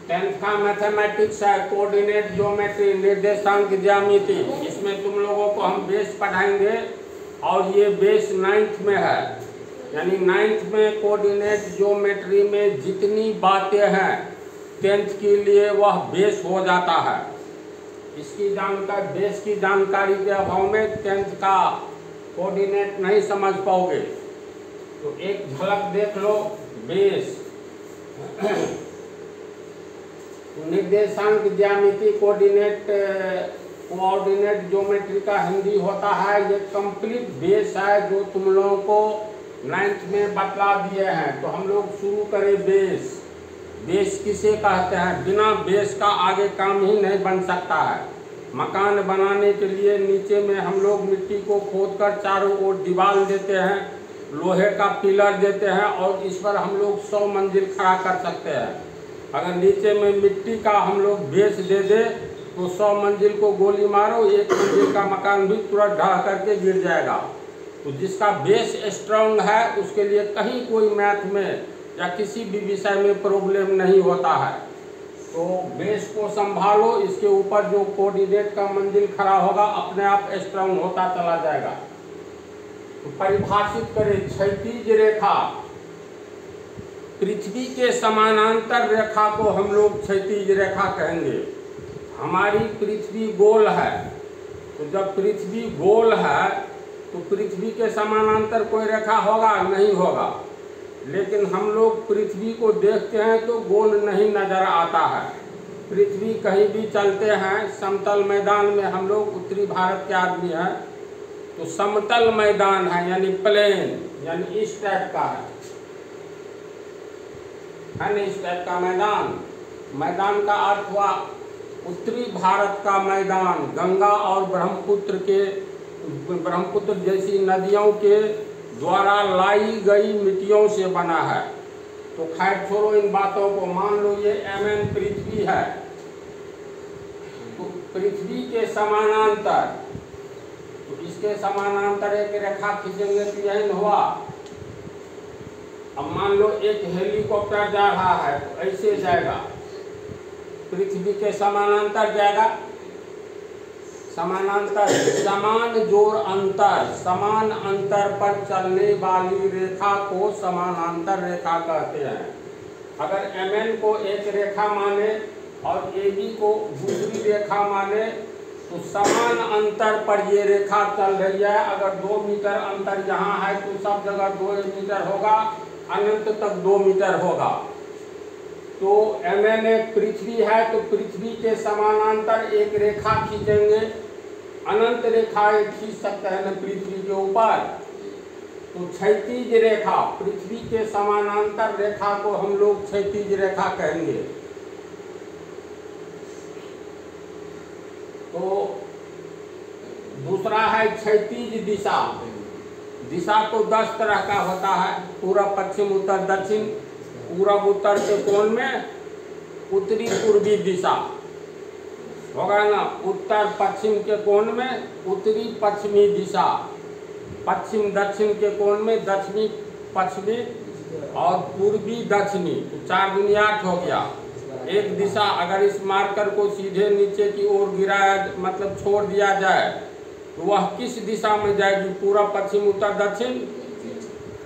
10th का mathematics है, coordinate geometry, निर्देशांक ज्यामिति। इसमें तुम लोगों को हम बेस पढ़ाएंगे और ये बेस 9th में है, यानी 9th में कोऑर्डिनेट ज्योमेट्री में जितनी बातें हैं 10th के लिए वह बेस हो जाता है। इसकी जानकारी, बेस की जानकारी के अभाव में 10th का कोऑर्डिनेट नहीं समझ पाओगे। तो एक झलक देख लो बेस। निर्देशांक ज्यामिति कोऑर्डिनेट ज्योमेट्री का हिंदी होता है, ये कंप्लीट बेस है जो तुम लोगों को 9th में बतला दिए हैं। तो हम लोग शुरू करें बेस। बेस किसे कहते हैं? बिना बेस का आगे काम ही नहीं बन सकता है। मकान बनाने के लिए नीचे में हम लोग मिट्टी को खोदकर चारों ओर दीवार देते हैं, लोहे का पिलर देते हैं और इस पर हम लोग 100 मंजिल खड़ा कर सकते हैं। अगर नीचे में मिट्टी का हम लोग बेस दे दे तो 100 मंजिल को गोली मारो, 1 मंजिल का मकान भी तुरंत ढह करके गिर जाएगा। तो जिसका बेस स्ट्रांग है उसके लिए कहीं कोई मैथ में या किसी भी विषय में प्रॉब्लम नहीं होता है। तो बेस को संभालो, इसके ऊपर जो कोऑर्डिनेट का मंजिल खड़ा होगा अपने आप स्ट्रांग होता चला जाएगा। तो परिभाषित करें, क्षैतिज रेखा, पृथ्वी के समानांतर रेखा को हम लोग क्षैतिज रेखा कहेंगे। हमारी पृथ्वी गोल है, तो जब पृथ्वी गोल है तो पृथ्वी के समानांतर कोई रेखा होगा? नहीं होगा। लेकिन हम लोग पृथ्वी को देखते हैं तो गोल नहीं नजर आता है। पृथ्वी कहीं भी चलते हैं, समतल मैदान में, हम लोग उत्तरी भारत के आदमी हैं, तो समतल मैदान है यानी प्लेन, यानी इस टाइप का है ना, इस टाइप का मैदान। मैदान का अर्थ हुआ उत्तरी भारत का मैदान, गंगा और ब्रह्मपुत्र जैसी नदियों के द्वारा लाई गई मिट्टियों से बना है। तो खैर छोड़ो इन बातों को। मान लो ये MN पृथ्वी है, तो पृथ्वी के समानांतर, तो इसके समानांतर एक रेखा खींचेंगे तो यही हुआ। अब मान लो एक हेलीकॉप्टर जा रहा है तो ऐसे जाएगा, पृथ्वी के समानांतर जाएगा। समानांतर, समान जोर अंतर, समान अंतर पर चलने वाली रेखा को समानांतर रेखा कहते हैं। अगर MN को एक रेखा माने और AB को दूसरी रेखा माने तो समान अंतर पर ये रेखा चल रही है। अगर 2 मीटर अंतर यहाँ है तो सब जगह 2 मीटर होगा, अनंत तक 2 मीटर होगा। तो MN एक पृथ्वी है, तो पृथ्वी के समानांतर एक रेखा खींचेंगे, अनंत रेखा खींच सकते हैं न पृथ्वी के ऊपर। तो क्षैतिज रेखा, पृथ्वी के समानांतर रेखा को हम लोग क्षैतिज रेखा कहेंगे। तो दूसरा है क्षैतिज दिशा। दिशा तो 10 तरह का होता है, पूर्व, पश्चिम, उत्तर, दक्षिण। पूरब उत्तर के कोण में उत्तरी पूर्वी दिशा होगा ना, उत्तर पश्चिम के कोण में उत्तरी पश्चिमी दिशा, पश्चिम दक्षिण के कोण में दक्षिणी पश्चिमी और पूर्वी दक्षिणी। तो 4 दूनी 8 हो गया। एक दिशा अगर इस मार्कर को सीधे नीचे की ओर गिराया, मतलब छोड़ दिया जाए, तो वह किस दिशा में जाएगी? पूर्व, पश्चिम, उत्तर, दक्षिण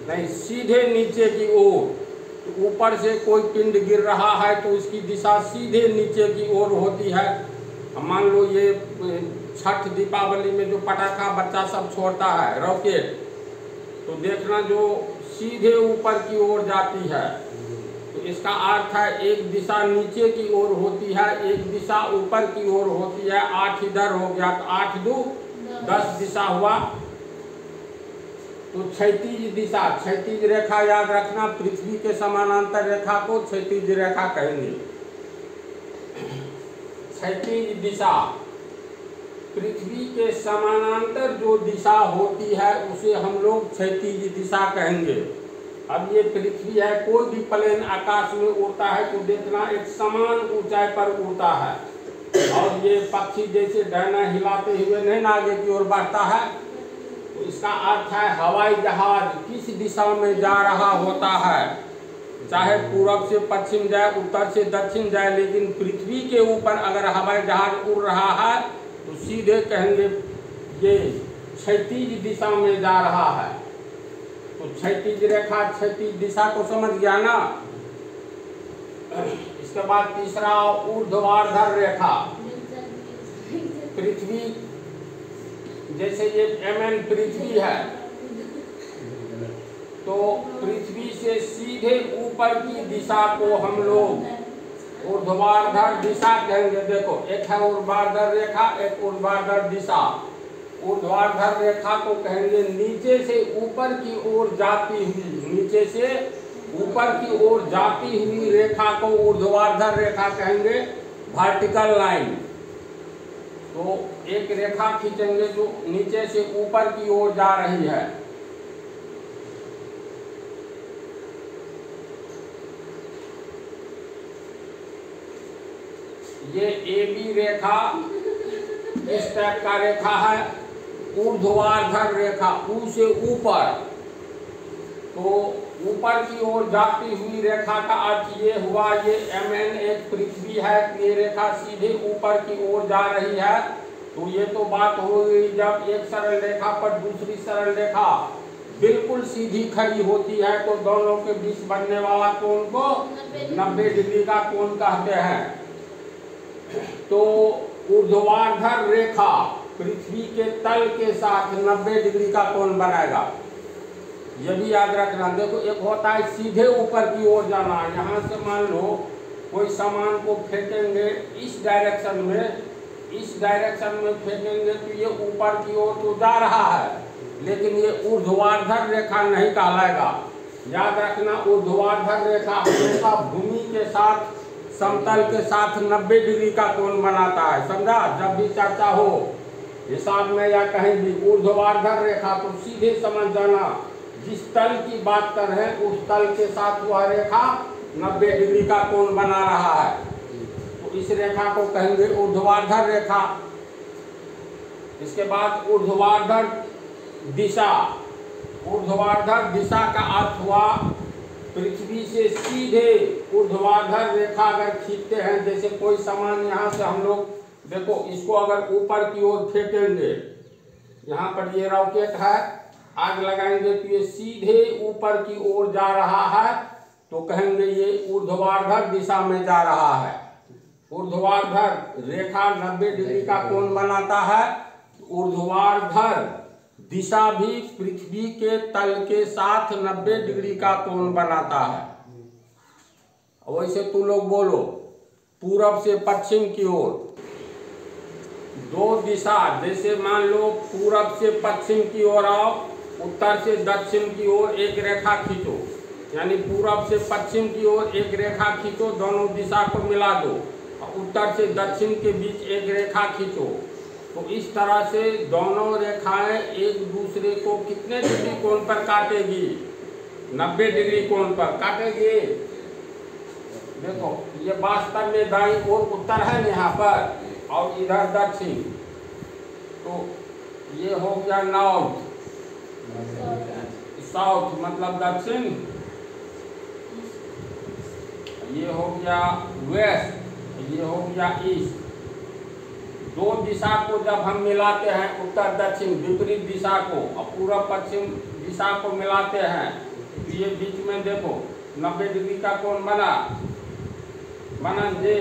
नहीं, सीधे नीचे की ओर। तो ऊपर से कोई पिंड गिर रहा है तो उसकी दिशा सीधे नीचे की ओर होती है। मान लो ये छठ दीपावली में जो पटाखा बच्चा सब छोड़ता है, रॉकेट, तो देखना जो सीधे ऊपर की ओर जाती है। तो इसका अर्थ है एक दिशा नीचे की ओर होती है, एक दिशा ऊपर की ओर होती है। 8 इधर हो गया तो 8 2 10 दिशा हुआ। तो क्षैतिज दिशा, क्षैतिज रेखा याद रखना, पृथ्वी के समानांतर रेखा को क्षैतिज रेखा कहेंगे। क्षैतिज दिशा, पृथ्वी के समानांतर जो दिशा होती है उसे हम लोग क्षैतिज दिशा कहेंगे। अब ये पृथ्वी है, कोई भी प्लेन आकाश में उड़ता है तो देखना एक समान ऊंचाई पर उड़ता है, और ये पक्षी जैसे डना हिलाते हुए नहीं ना आगे की ओर बढ़ता है। तो इसका अर्थ है हवाई जहाज किस दिशा में जा रहा होता है, चाहे पूरब से पश्चिम जाए, उत्तर से दक्षिण जाए, लेकिन पृथ्वी के ऊपर अगर हवाई जहाज उड़ रहा है तो सीधे कहेंगे ये क्षैतिज दिशा में जा रहा है। तो क्षैतिज रेखा, क्षैतिज दिशा को समझ गया ना। इसके बाद तीसरा ऊर्ध्वाधर रेखा। पृथ्वी जैसे ये MN पृथ्वी है, तो पृथ्वी से सीधे ऊपर की दिशा को हम लोग ऊर्ध्वाधर दिशा कहेंगे। देखो, एक है ऊर्ध्वाधर रेखा, एक ऊर्ध्वाधर दिशा। ऊर्ध्वाधर रेखा को कहेंगे नीचे से ऊपर की ओर जाती हुई, नीचे से ऊपर की ओर जाती हुई रेखा को ऊर्ध्वाधर रेखा कहेंगे, वर्टिकल लाइन। तो एक रेखा खींचेंगे जो नीचे से ऊपर की ओर जा रही है। ये AB रेखा इस टाइप का रेखा है, ऊर्ध्वाधर रेखा, ऊ से ऊपर। तो ऊपर की ओर जाती हुई रेखा का अर्थ ये हुआ, ये MN एक पृथ्वी है, ये रेखा सीधे ऊपर की ओर जा रही है। तो ये तो बात हो गई जब एक सरल रेखा पर दूसरी सरल रेखा बिल्कुल सीधी खड़ी होती है, तो दोनों के बीच बनने वाला कोण को 90 डिग्री का कोण कहते हैं। तो ऊर्ध्वाधर रेखा पृथ्वी के तल के साथ 90 डिग्री का कोण बनाएगा। यह भी याद रखना। देखो, एक होता है सीधे ऊपर की ओर जाना। यहाँ से मान लो कोई सामान को फेंकेंगे इस डायरेक्शन में, इस डायरेक्शन में फेंकेंगे तो ये ऊपर की ओर तो जा रहा है, लेकिन ये ऊर्ध्वाधर रेखा नहीं कहलाएगा। याद रखना, ऊर्ध्वाधर रेखा हमेशा भूमि के साथ, समतल के साथ 90 डिग्री का कोण बनाता है। समझा? जब भी चर्चा हो हिसाब में या कहीं भी ऊर्ध्वाधर रेखा, तो सीधे समझ जाना जिस तल की बात कर रहे हैं उस तल के साथ वह रेखा 90 डिग्री का कोण बना रहा है। तो इस रेखा को कहेंगे ऊर्ध्वाधर रेखा। इसके बाद ऊर्ध्वाधर दिशा। ऊर्ध्वाधर दिशा का अर्थ हुआ पृथ्वी से सीधे ऊर्ध्वाधर रेखा अगर खींचते हैं, जैसे कोई सामान यहाँ से हम लोग देखो, इसको अगर ऊपर की ओर फेंकेंगे, यहाँ पर ये रॉकेट है, आग लगाएंगे तो ये सीधे ऊपर की ओर जा रहा है, तो कहेंगे ये ऊर्ध्वाधर दिशा में जा रहा है। ऊर्ध्वाधर रेखा 90 डिग्री का कोण बनाता है। ऊर्ध्वाधर दिशा भी पृथ्वी के तल के साथ 90 डिग्री का कोण बनाता है। वैसे तू लोग बोलो, पूरब से पश्चिम की ओर दो दिशा, जैसे मान लो पूरब से पश्चिम की ओर आओ, उत्तर से दक्षिण की ओर एक रेखा खींचो, यानी पूरब से पश्चिम की ओर एक रेखा खींचो, दोनों दिशा को मिला दो, उत्तर से दक्षिण के बीच एक रेखा खींचो। तो इस तरह से दोनों रेखाएं एक दूसरे को कितने डिग्री कोण पर काटेगी? 90 डिग्री कोण पर काटेगी। देखो, ये वास्तव में दाईं ओर उत्तर है यहाँ पर और इधर दक्षिण, तो ये हो गया नॉर्थ, साउथ मतलब दक्षिण, ये हो गया वेस्ट, ये हो गया ईस्ट। दो दिशा को जब हम मिलाते हैं, उत्तर दक्षिण विपरीत दिशा को और पूर्व पश्चिम दिशा को मिलाते हैं, तो ये बीच में देखो 90 डिग्री का कोण बना जे।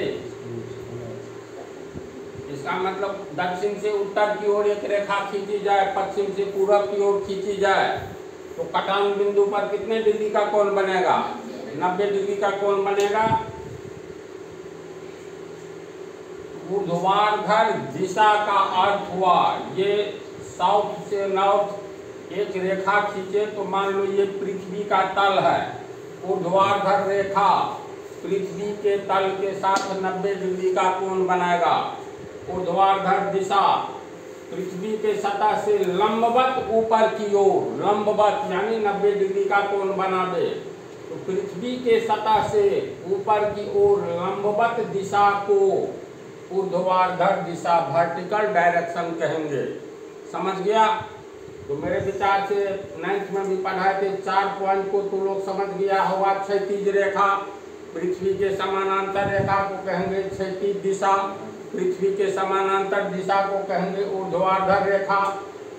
इसका मतलब दक्षिण से उत्तर की ओर एक रेखा खींची जाए, पश्चिम से पूर्व की ओर खींची जाए, तो कटान बिंदु पर कितने डिग्री का कोण बनेगा? 90 डिग्री का कोण बनेगा। ऊर्ध्वाधर दिशा का अर्थ हुआ ये साउथ से नॉर्थ एक रेखा खींचे, तो मान लो ये पृथ्वी का तल है, ऊर्ध्वाधर रेखा पृथ्वी के तल के साथ 90 डिग्री का कोण बनाएगा। ऊर्ध्वाधर दिशा पृथ्वी के सतह से लंबवत ऊपर की ओर, लंबवत यानी 90 डिग्री का कोण बना दे। तो पृथ्वी के सतह से ऊपर की ओर लंबवत दिशा को ऊर्ध्वाधर दिशा, वर्टिकल डायरेक्शन कहेंगे। समझ गया? तो मेरे विचार से 9th में भी पढ़ाए थे, 4 पॉइंट को तो लोग समझ गया होगा। क्षैतिज रेखा, पृथ्वी के समानांतर रेखा को कहेंगे क्षैतिज दिशा, पृथ्वी के समानांतर दिशा को कहेंगे ऊर्ध्वाधर रेखा।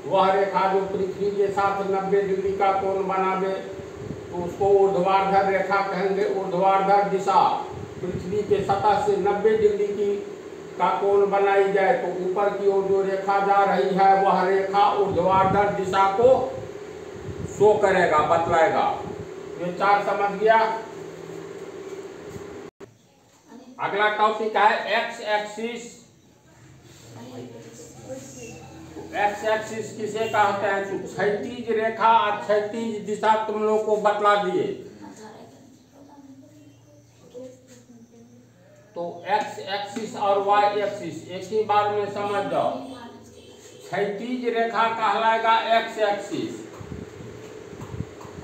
वह रेखा जो पृथ्वी के साथ 90 डिग्री का कोण बनावे तो उसको ऊर्ध्वाधर रेखा कहेंगे। ऊर्ध्वाधर दिशा, पृथ्वी के सतह से 90 डिग्री की का कोण बनाई जाए तो ऊपर की ओर जो रेखा जा रही है वह रेखा ऊर्ध्वाधर दिशा को शो करेगा, बतलाएगा। ये 4 समझ गया। अगला टॉपिक है एक्स एक्सिस। एक्स एक्सिस किसे कहते हैं? तो क्षैतिज रेखा और क्षैतिज दिशा तुम लोग को बतला दिए। तो एक्स एक्सिस और वाई एक्सिस एक ही बार में समझ जाओ। क्षैतिज रेखा कहलाएगा एक्स एक्सिस,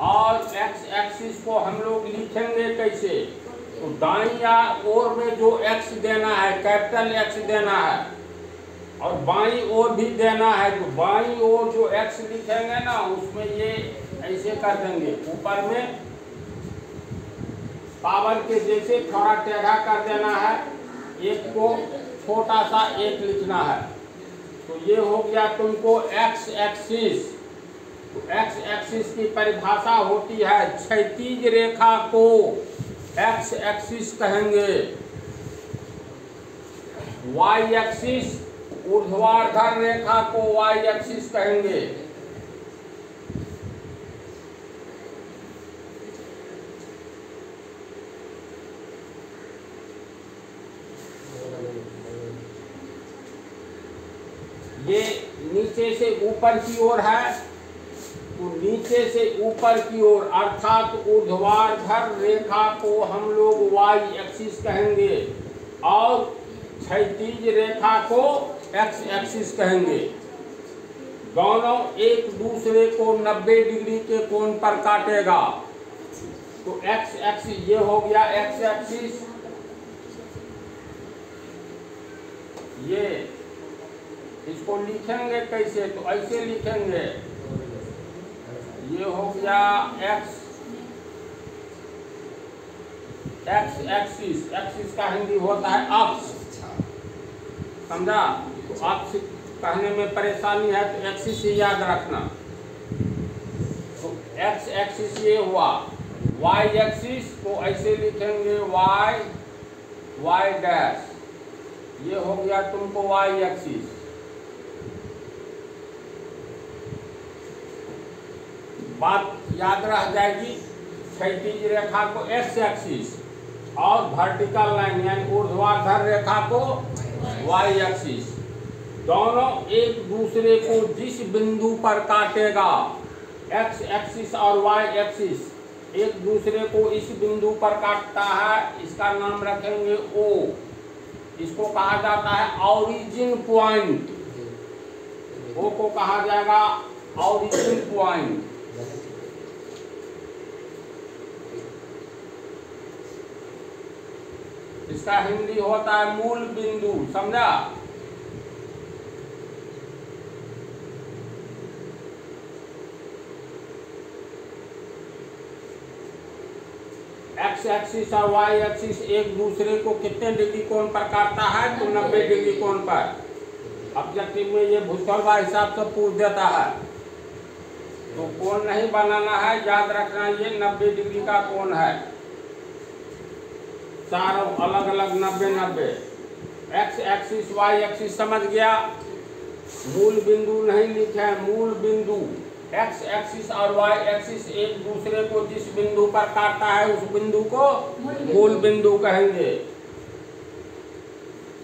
और एक्स एक्सिस को हम लोग लिखेंगे कैसे? तो दाईं ओर में जो एक्स देना है, कैपिटल एक्स देना है, और बाईं ओर भी देना है। तो बाईं ओर जो एक्स लिखेंगे ना उसमें ये ऐसे कर देंगे, ऊपर में पावर के जैसे थोड़ा टेढ़ा कर देना है, एक को छोटा सा एक लिखना है। तो ये हो गया तुमको एक्स एक्सिस। तो एक्स एक्सिस की परिभाषा होती है, क्षैतिज रेखा को एक्स एक्सिस कहेंगे, वाई एक्सिस, ऊर्ध्वाधर रेखा को वाई एक्सिस कहेंगे। ये नीचे से ऊपर की ओर है, तो नीचे से ऊपर की ओर अर्थात ऊर्ध्वाधर रेखा को हम लोग वाई एक्सिस कहेंगे, और क्षैतिज रेखा को एक्स एक्सिस कहेंगे। दोनों एक दूसरे को 90 डिग्री के कोण पर काटेगा। तो एक्स एक्सिस ये हो गया एक्स एक्सिस। ये इसको लिखेंगे कैसे? तो ऐसे लिखेंगे, ये हो गया एक्स एक्स एक्सिस। एक्सिस का हिंदी होता है अक्ष, समझा? तो अक्ष कहने में परेशानी है तो एक्सिस ही याद रखना। तो एक्स एक्सिस ये हुआ। वाई एक्सिस को ऐसे लिखेंगे वाई वाई डैश, ये हो गया तुमको वाई एक्सिस। बात याद रह जाएगी। क्षैतिज रेखा को एक्स एक्सिस और वर्टिकल लाइन यानी ऊर्ध्वाधर रेखा को वाई एक्सिस, दोनों एक दूसरे को जिस बिंदु पर काटेगा, एक्स एक्सिस और वाई एक्सिस एक दूसरे को इस बिंदु पर काटता है, इसका नाम रखेंगे ओ। इसको कहा जाता है ऑरिजिन पॉइंट। ओ को कहा जाएगा ऑरिजिन पॉइंट। इसका हिंदी होता है मूल बिंदु, समझा? एक्स एक्सिस और वाई एक्सिस एक दूसरे को कितने डिग्री कोण पर काटता है? तो 90 डिग्री कोण पर। ऑब्जेक्टिव में ये भूतलवा हिसाब से पूछ देता है, तो कोण नहीं बनाना है, याद रखना ये 90 डिग्री का कोण है। चारों अलग अलग 90-90। एक्स एक्सिस वाई एक्सिस समझ गया। मूल बिंदु नहीं लिखे, मूल बिंदु। एक्स एक्सिस और वाई एक्सिस एक दूसरे को जिस बिंदु पर काटता है उस बिंदु को मूल बिंदु कहेंगे।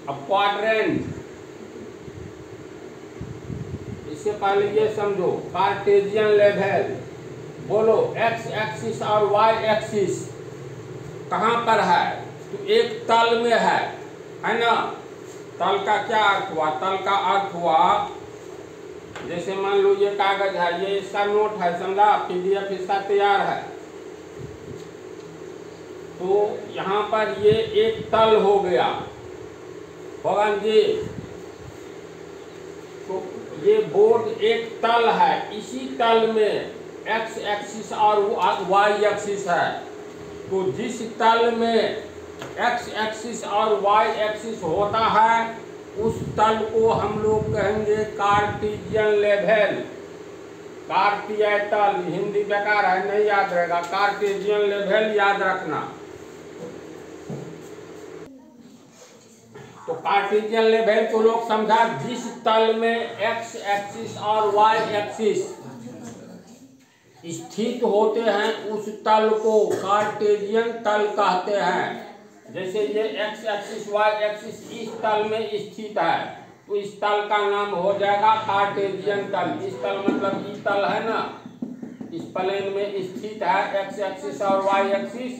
अब क्वाड्रेंट, इससे पहले ये समझो कार्टेशियन लेवल। बोलो एक्स एक्सिस और वाई एक्सिस कहाँ पर है? तो एक तल में है ना? तल का क्या अर्थ हुआ? तल का अर्थ हुआ जैसे मान लो ये कागज है, ये इसका नोट है, समझा? PDF इसका तैयार है। तो यहाँ पर ये एक तल हो गया, भगवान जी। तो ये बोर्ड एक तल है, इसी तल में एक्स एक्सिस और वाई एक्सिस है। तो जिस तल में एक्स एक्सिस और वाई एक्सिस होता है उस तल को हम लोग कहेंगे कार्टेशियन लेवल। कार्तीय तल हिंदी बेकार है, नहीं याद रहेगा, कार्टेशियन लेवल याद रखना। तो कार्टेशियन लेवल को लोग समझा, जिस तल में एक्स एक्सिस और वाई एक्सिस स्थित होते हैं उस तल को कार्टेशियन तल कहते हैं। जैसे ये एक्स एक्सिस वाई एक्सिस इस तल में स्थित है तो इस तल का नाम हो जाएगा कार्टेशियन तल। इस तल मतलब इस तल है ना, इस प्लेन में स्थित है एक्स एक्सिस और वाई एक्सिस,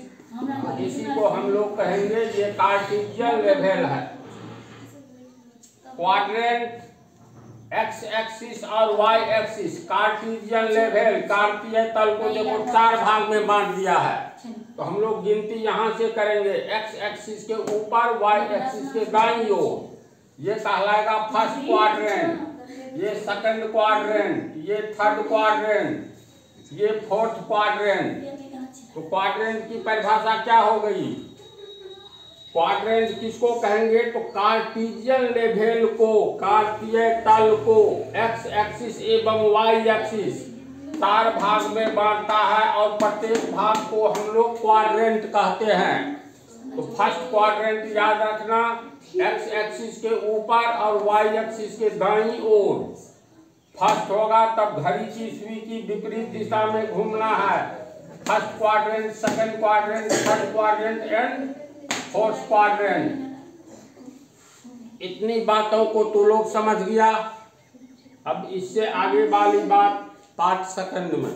इसी को हम लोग कहेंगे ये कार्टेशियन लेवल है। क्वाड्रेंट एक्स एक्सिस और वाई एक्सिस कार्टेशियन लेवल, कार्तीय तल को देखो 4 भाग में बांट दिया है। तो हम लोग गिनती यहाँ से करेंगे, एक्स एक्सिस के ऊपर वाई एक्सिस के दाईं ओर ये कहलाएगा फर्स्ट क्वाड्रेंट, ये सेकंड क्वाड्रेंट, ये थर्ड क्वाड्रेंट, ये फोर्थ क्वाड्रेंट। तो क्वाड्रेंट की परिभाषा क्या हो गई? क्वाड्रेंट किसको कहेंगे? तो कार्टेशियन लेवल को, कार्तीय तल को एक्स एक्सिस एवं वाई एक्सिस 4 भाग में बांटता है और प्रत्येक भाग को हम लोग क्वाड्रेंट कहते हैं। तो फर्स्ट क्वाड्रेंट याद रखना, एक्स एक्सिस के ऊपर और वाई एक्सिस के दाईं ओर फर्स्ट होगा, तब घड़ी की सुई की विपरीत दिशा में घूमना है। First quadrant, second quadrant, third quadrant and fourth quadrant. इतनी बातों को तो लोग समझ गया। अब इससे आगे वाली बात पार्ट सेकंड में।